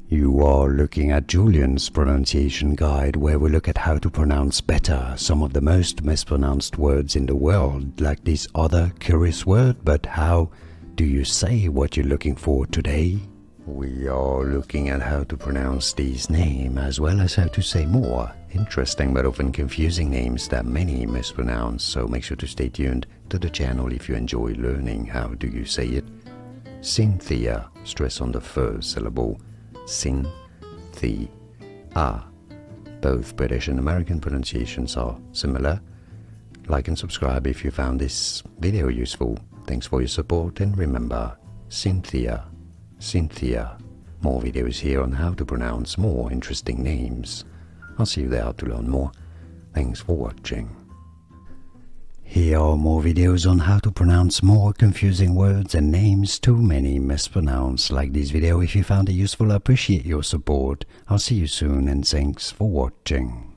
You are looking at Julian's pronunciation guide, where we look at how to pronounce better some of the most mispronounced words in the world, like this other curious word. But how do you say what you're looking for today? We are looking at how to pronounce these names, as well as how to say more interesting but often confusing names that many mispronounce. So make sure to stay tuned to the channel if you enjoy learning how do you say it. Cynthia, stress on the first syllable. Cynthia. Both British and American pronunciations are similar. Like and subscribe if you found this video useful. Thanks for your support, and remember, Cynthia. Cynthia. More videos here on how to pronounce more interesting names. I'll see you there to learn more. Thanks for watching. Here are more videos on how to pronounce more confusing words and names too many mispronounced. Like this video if you found it useful. I appreciate your support. I'll see you soon, and thanks for watching.